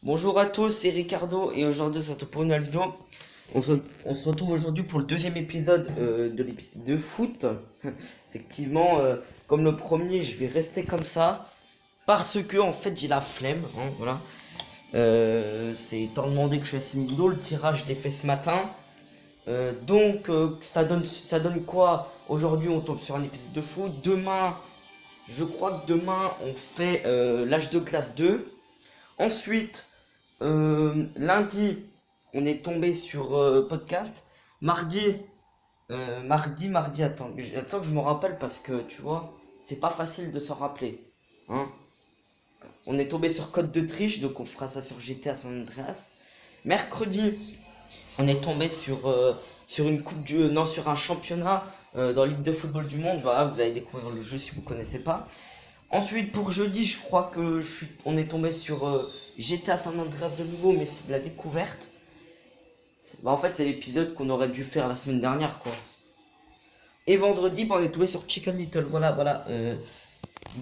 Bonjour à tous, c'est Ricardo et aujourd'hui c'est pour une nouvelle vidéo. On se retrouve aujourd'hui pour le deuxième épisode de l'épisode de foot. Effectivement, comme le premier, je vais rester comme ça parce que en fait j'ai la flemme. Voilà. C'est étant demandé que je fasse une vidéo. Le tirage je l'ai fait ce matin. Ça donne quoi? Aujourd'hui on tombe sur un épisode de foot. Demain, je crois que demain on fait l'âge de classe 2. Ensuite, lundi, on est tombé sur podcast. Mardi, attends que je me rappelle parce que tu vois, c'est pas facile de s'en rappeler. Hein. On est tombé sur Code de Triche, donc on fera ça sur GTA San Andreas. Mercredi, on est tombé sur une coupe du, non, sur un championnat dans la Ligue de football du monde. Voilà, vous allez découvrir le jeu si vous connaissez pas. Ensuite, pour jeudi, je crois que on est tombé sur GTA San Andreas de nouveau, mais c'est de la découverte. En fait, c'est l'épisode qu'on aurait dû faire la semaine dernière, quoi. Et vendredi, on est tombé sur Chicken Little. Voilà.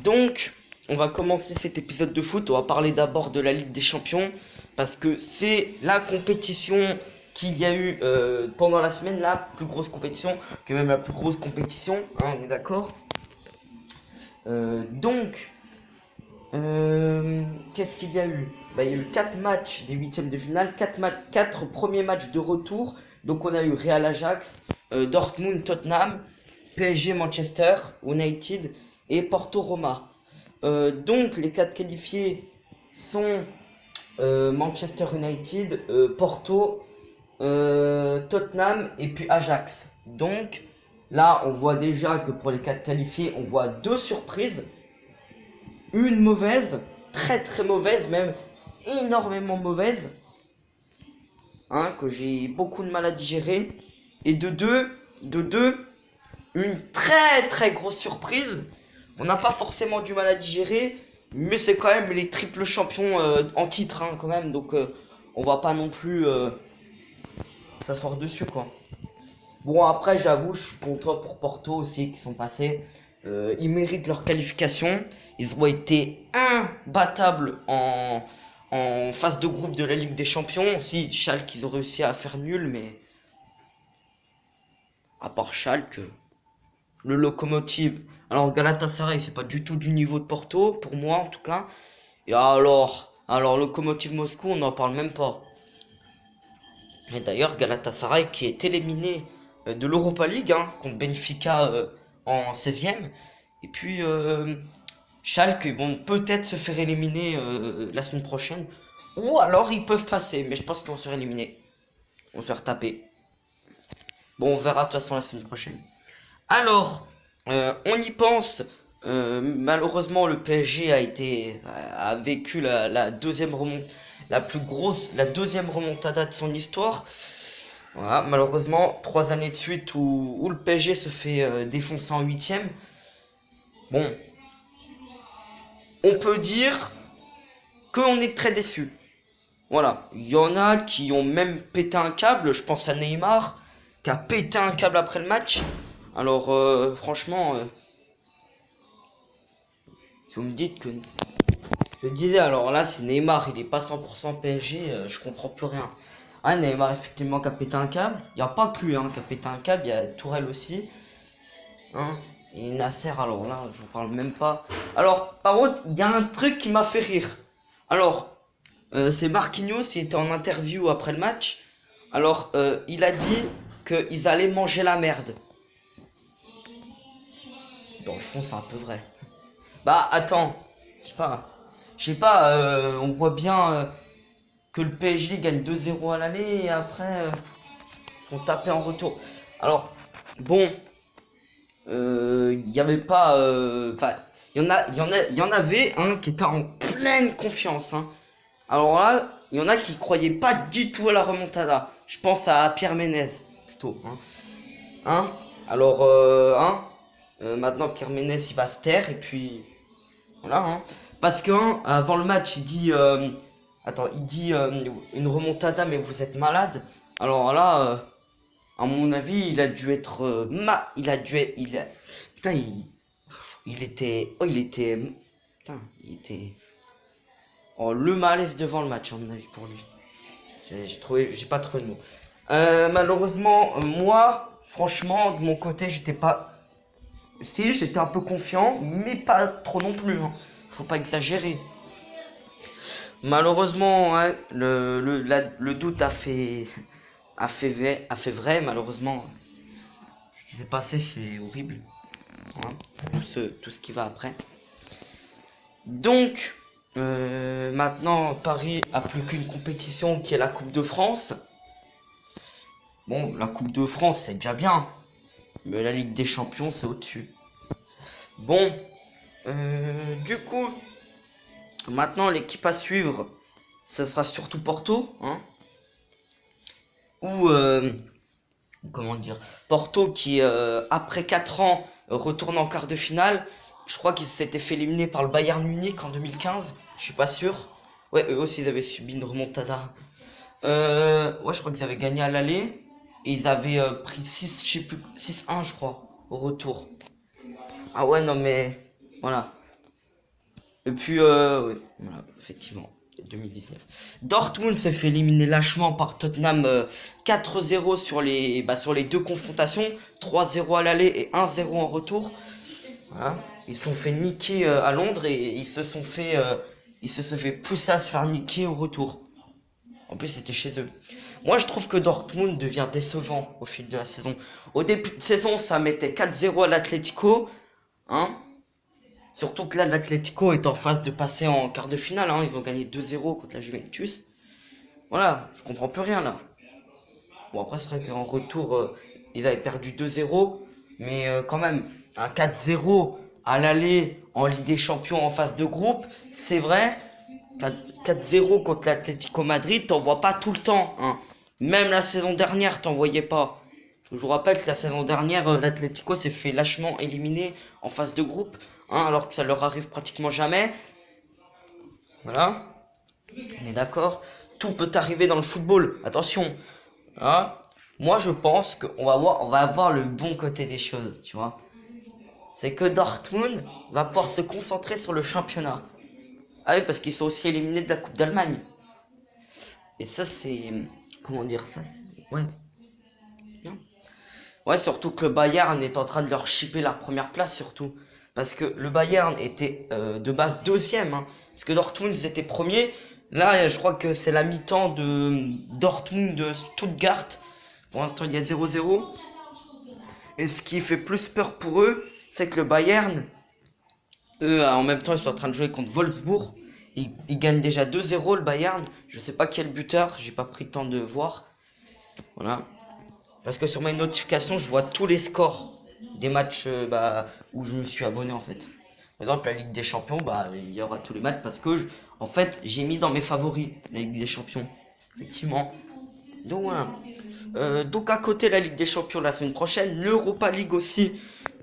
Donc, on va commencer cet épisode de foot. On va parler d'abord de la Ligue des Champions, parce que c'est la compétition qu'il y a eu pendant la semaine, la plus grosse compétition, que même la plus grosse compétition, hein, on est d'accord. Donc, qu'est-ce qu'il y a eu? Il y a eu 4 matchs des huitièmes de finale, 4 premiers matchs de retour. Donc on a eu Real Ajax, Dortmund Tottenham, PSG Manchester United et Porto Roma. Donc les 4 qualifiés sont Manchester United, Porto, Tottenham et puis Ajax. Donc là on voit déjà que pour les 4 qualifiés on voit 2 surprises. Une mauvaise, très mauvaise, même énormément mauvaise, hein, que j'ai beaucoup de mal à digérer. Et de deux, une très grosse surprise. On n'a pas forcément du mal à digérer, mais c'est quand même les triples champions en titre, hein, quand même. Donc on va pas non plus s'asseoir dessus, quoi. Bon, après, j'avoue, je suis content pour Porto aussi qui sont passés. Ils méritent leur qualification. Ils ont été imbattables en phase de groupe de la Ligue des Champions. Si Schalke, ils ont réussi à faire nul, mais à part Schalke, le Lokomotiv. Alors Galatasaray, c'est pas du tout du niveau de Porto, pour moi en tout cas. Et alors Lokomotiv Moscou, on n'en parle même pas. Et d'ailleurs, Galatasaray qui est éliminé de l'Europa League, hein, contre Benfica en 16e. Et puis Schalke, ils vont peut-être se faire éliminer la semaine prochaine. Ou alors ils peuvent passer, mais je pense qu'ils vont se faire éliminer. Ils vont se faire taper. Bon, on verra de toute façon la semaine prochaine. Alors, on y pense. Malheureusement, le PSG a vécu la deuxième la deuxième remontada de son histoire. Voilà, malheureusement, 3 années de suite où le PSG se fait défoncer en huitième. Bon, on peut dire qu'on est très déçus. Voilà, il y en a qui ont même pété un câble. Je pense à Neymar qui a pété un câble après le match. Alors, franchement, si vous me dites que je disais, alors là, si Neymar il est pas 100% PSG, je comprends plus rien. Ah, Neymar effectivement qui a pété un câble. Il n'y a pas que lui hein, qui a pété un câble, il y a Tourelle aussi. Hein. Et Nasser, alors là, j'en parle même pas. Alors, par contre, il y a un truc qui m'a fait rire. Alors, c'est Marquinhos, il était en interview après le match. Alors, il a dit qu'ils allaient manger la merde. Dans le fond, c'est un peu vrai. Bah, attends, je sais pas, on voit bien que le PSG gagne 2-0 à l'aller et après on tapait en retour. Alors bon, il y avait pas, enfin, il y en avait un qui était en pleine confiance. Hein. Alors là, il y en a qui croyaient pas du tout à la remontada. Je pense à Pierre Ménez plutôt. Hein. Alors maintenant Pierre Ménez il va se taire et puis voilà. Hein. Parce que avant le match il dit une remontada mais vous êtes malade. Alors là, à mon avis, il a dû être il a dû être, putain, il était putain, il était Oh, le malaise devant le match, à mon avis, pour lui. J'ai pas trouvé de mots. Malheureusement, moi, franchement, de mon côté, j'étais pas. Si, j'étais un peu confiant, mais pas trop non plus. Hein. Faut pas exagérer. Malheureusement, ouais, le doute a fait vrai, malheureusement. Ce qui s'est passé, c'est horrible. Hein. Tout ce qui va après. Donc, maintenant, Paris a plus qu'une compétition qui est la Coupe de France. Bon, la Coupe de France, c'est déjà bien. Mais la Ligue des Champions, c'est au-dessus. Bon, du coup, maintenant, l'équipe à suivre, ce sera surtout Porto. Hein, ou, comment dire, Porto qui, après 4 ans, retourne en quart de finale. Je crois qu'ils s'étaient fait éliminer par le Bayern Munich en 2015. Je suis pas sûr. Ouais, eux aussi, ils avaient subi une remontada. Ouais, je crois qu'ils avaient gagné à l'aller. Et ils avaient pris 6, je sais plus, 6-1, je crois, au retour. Ah ouais, non, mais voilà. Et puis, ouais, voilà, effectivement, 2019. Dortmund s'est fait éliminer lâchement par Tottenham 4-0 sur les 2 confrontations. 3-0 à l'aller et 1-0 en retour. Voilà. Ils se sont fait niquer à Londres et ils se sont fait pousser à se faire niquer au retour. En plus, c'était chez eux. Moi, je trouve que Dortmund devient décevant au fil de la saison. Au début de saison, ça mettait 4-0 à l'Atlético. Hein. Surtout que là, l'Atlético est en phase de passer en quart de finale. Hein. Ils ont gagné 2-0 contre la Juventus. Voilà, je comprends plus rien là. Bon, après, c'est vrai qu'en retour, ils avaient perdu 2-0. Mais quand même, un 4-0 à l'aller en Ligue des Champions en phase de groupe, c'est vrai. 4-0 contre l'Atlético Madrid, t'en vois pas tout le temps. Hein. Même la saison dernière, t'en voyais pas. Je vous rappelle que la saison dernière, l'Atlético s'est fait lâchement éliminer en phase de groupe. Hein, alors que ça leur arrive pratiquement jamais. Voilà. On est d'accord. Tout peut arriver dans le football. Attention. Hein. Moi, je pense qu'on va avoir le bon côté des choses, tu vois. C'est que Dortmund va pouvoir se concentrer sur le championnat. Ah oui, parce qu'ils sont aussi éliminés de la Coupe d'Allemagne. Et ça, c'est... Comment dire ça? Ouais. Bien. Ouais, surtout que le Bayern est en train de leur chipper la première place, surtout. Parce que le Bayern était de base deuxième. Hein. Parce que Dortmund, ils étaient premiers. Là, je crois que c'est la mi-temps de Dortmund de Stuttgart. Pour l'instant, il y a 0-0. Et ce qui fait plus peur pour eux, c'est que le Bayern, eux, en même temps, ils sont en train de jouer contre Wolfsburg. Ils gagnent déjà 2-0 le Bayern. Je sais pas quel buteur, j'ai pas pris le temps de voir. Voilà. Parce que sur mes notifications, je vois tous les scores des matchs où je me suis abonné en fait. Par exemple, la Ligue des Champions, il y aura tous les matchs parce que en fait, j'ai mis dans mes favoris la Ligue des Champions. Effectivement. Donc voilà. Donc à côté de la Ligue des Champions la semaine prochaine, l'Europa League aussi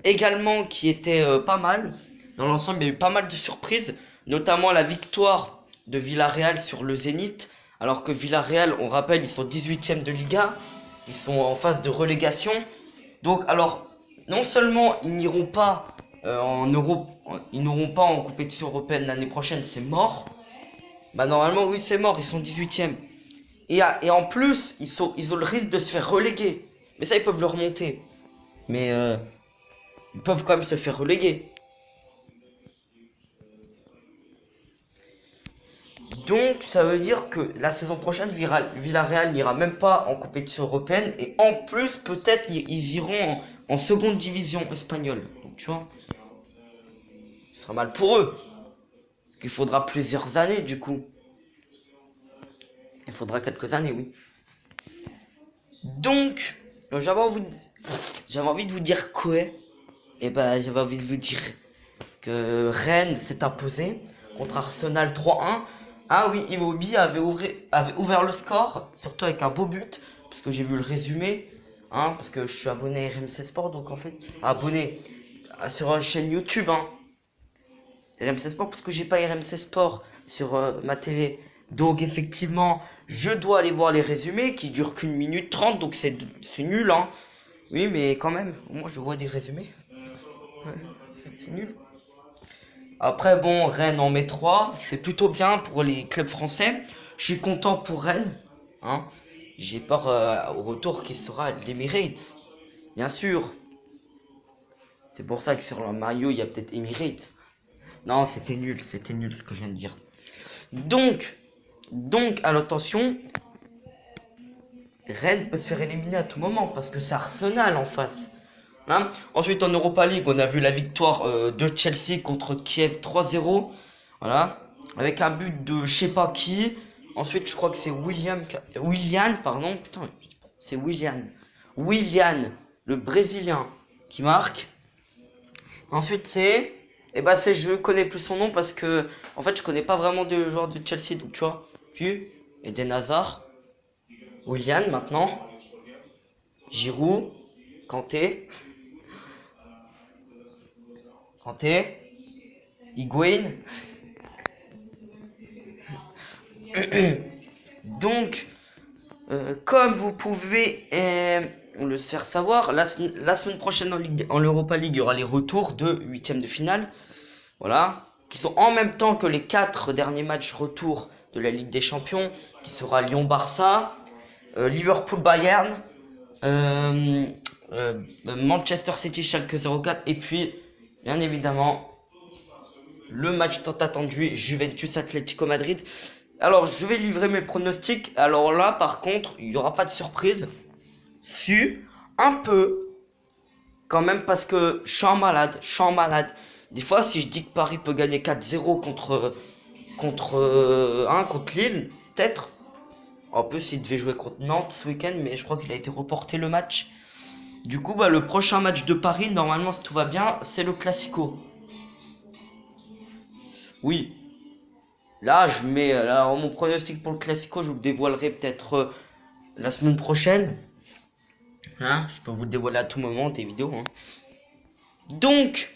également qui était pas mal. Dans l'ensemble, il y a eu pas mal de surprises, notamment la victoire de Villarreal sur le Zénith. Alors que Villarreal, on rappelle, ils sont 18e de Liga. Ils sont en phase de relégation. Donc, alors, non seulement ils n'iront pas en Europe, ils n'auront pas en compétition européenne l'année prochaine, c'est mort. Normalement, oui, c'est mort, ils sont 18e. Et en plus, ils ont le risque de se faire reléguer. Mais ça, ils peuvent le remonter. Mais ils peuvent quand même se faire reléguer. Donc, ça veut dire que la saison prochaine, Villarreal n'ira même pas en compétition européenne. Et en plus, peut-être, ils iront en seconde division espagnole. Donc, tu vois, ce sera mal pour eux. Parce qu'il faudra plusieurs années, du coup. Il faudra quelques années, oui. Donc, j'avais envie de vous dire quoi? J'avais envie de vous dire que Rennes s'est imposé contre Arsenal 3-1. Ah oui, Iwobi avait ouvert le score, surtout avec un beau but, parce que j'ai vu le résumé, hein, parce que je suis abonné à RMC Sport, donc en fait, abonné sur une chaîne YouTube, hein, RMC Sport, parce que j'ai pas RMC Sport sur ma télé. Donc effectivement, je dois aller voir les résumés qui durent qu'1 minute 30, donc c'est nul, hein. Oui, mais quand même, moi je vois des résumés. Ouais, c'est nul. Après, bon, Rennes en met 3. C'est plutôt bien pour les clubs français. Je suis content pour Rennes. Hein. J'ai peur au retour qui sera l'Emirates. Bien sûr. C'est pour ça que sur le maillot, il y a peut-être Emirates. Non, c'était nul ce que je viens de dire. Donc, à l'attention, Rennes peut se faire éliminer à tout moment parce que c'est Arsenal en face. Hein. Ensuite, en Europa League, on a vu la victoire de Chelsea contre Kiev 3-0. Voilà. Avec un but de je sais pas qui. Ensuite, je crois que c'est Willian, pardon. Putain, c'est Willian. Willian, le Brésilien, qui marque. Ensuite, c'est... Et bah, c'est... Je connais plus son nom parce que... En fait, je connais pas vraiment de joueurs de Chelsea. Donc, tu vois. Puis, Eden Hazard. Willian, maintenant. Giroud. Kanté. Higuain. Donc, comme vous pouvez le faire savoir, la semaine prochaine en Europa League, il y aura les retours de huitièmes de finale. Voilà. Qui sont en même temps que les 4 derniers matchs retour de la Ligue des Champions. Qui sera Lyon-Barça, Liverpool-Bayern, Manchester City-Schalke 04. Et puis, bien évidemment, le match tant attendu, Juventus-Atlético Madrid. Alors, je vais livrer mes pronostics. Alors là, par contre, il n'y aura pas de surprise. Un peu. Quand même, parce que je suis en malade. Des fois, si je dis que Paris peut gagner 4-0 contre Lille, peut-être. En plus, il devait jouer contre Nantes ce week-end, mais je crois qu'il a été reporté le match. Du coup, bah, le prochain match de Paris, normalement, si tout va bien, c'est le Classico. Oui. Là, mon pronostic pour le Classico, je vous le dévoilerai peut-être la semaine prochaine. Hein, je peux vous le dévoiler à tout moment, des vidéos. Hein. Donc,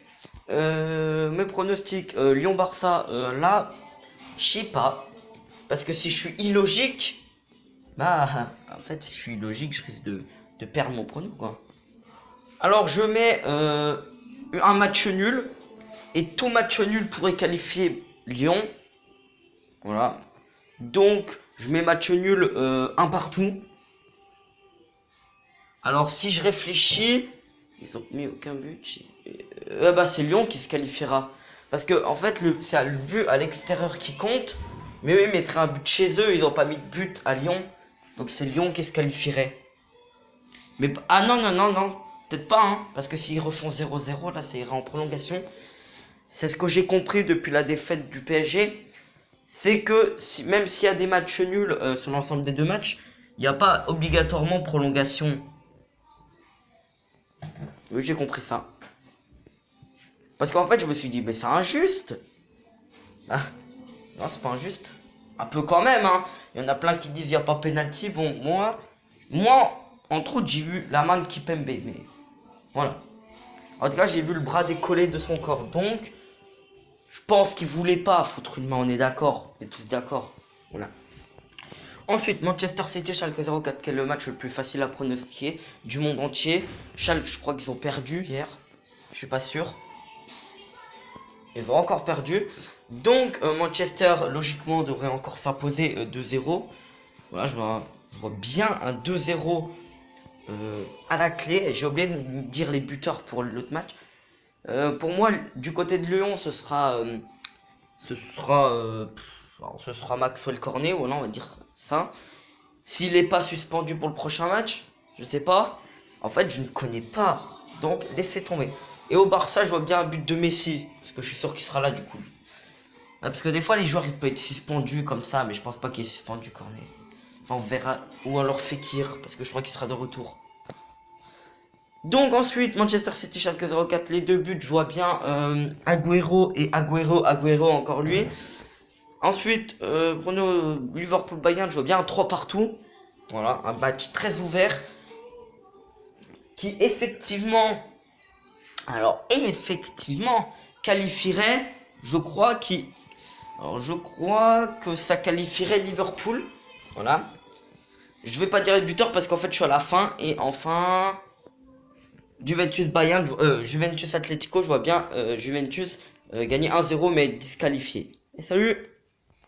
mes pronostics, Lyon-Barça, là, je sais pas. Parce que si je suis illogique, bah, en fait, si je suis illogique, je risque de perdre mon prono, quoi. Alors, je mets un match nul. Et tout match nul pourrait qualifier Lyon. Voilà. Donc, je mets match nul un partout. Alors, si je réfléchis, ils ont mis aucun but. Bah, c'est Lyon qui se qualifiera. Parce que, en fait, c'est le but à l'extérieur qui compte. Mais eux, ils mettraient un but chez eux. Ils n'ont pas mis de but à Lyon. Donc, c'est Lyon qui se qualifierait. Mais, ah non. Peut-être pas, hein. Parce que s'ils refont 0-0, là, ça ira en prolongation. C'est ce que j'ai compris depuis la défaite du PSG. C'est que même s'il y a des matchs nuls sur l'ensemble des 2 matchs, il n'y a pas obligatoirement prolongation. Oui, j'ai compris ça. Parce qu'en fait, je me suis dit, mais c'est injuste. Ah, non, c'est pas injuste. Un peu quand même, hein. Il y en a plein qui disent, il n'y a pas pénalty. Bon, moi, entre autres, j'ai vu la main de Kipembe. Mais voilà. En tout cas, j'ai vu le bras décollé de son corps. Donc, je pense qu'il voulait pas foutre une main, on est d'accord. On est tous d'accord. Voilà. Ensuite, Manchester City, Schalke 04, qui est le match le plus facile à pronostiquer du monde entier. Schalke, je crois qu'ils ont perdu hier. Je suis pas sûr. Ils ont encore perdu. Donc, Manchester, logiquement, devrait encore s'imposer 2-0. Voilà, je vois bien un 2-0 à la clé. J'ai oublié de dire les buteurs pour l'autre match. Pour moi, du côté de Lyon, ce sera Maxwell Cornet, voilà, on va dire ça. S'il n'est pas suspendu pour le prochain match, je sais pas. En fait, je ne connais pas. Donc, laissez tomber. Et au Barça, je vois bien un but de Messi. Parce que je suis sûr qu'il sera là, du coup. Parce que des fois, les joueurs, ils peuvent être suspendus comme ça. Mais je pense pas qu'il est suspendu, Cornet. Enfin, on verra. Ou alors Fekir. Parce que je crois qu'il sera de retour. Donc ensuite, Manchester City, Schalke 04, les 2 buts, je vois bien Agüero et Agüero encore lui. Ensuite, Bruno, Liverpool-Bayern, je vois bien un 3 partout. Voilà, un match très ouvert. Qui effectivement, qualifierait, je crois que ça qualifierait Liverpool. Voilà. Je vais pas dire les buteurs parce qu'en fait je suis à la fin. Et enfin... Juventus Bayern, Juventus Atlético, je vois bien Juventus gagné 1-0 mais disqualifié. Et salut!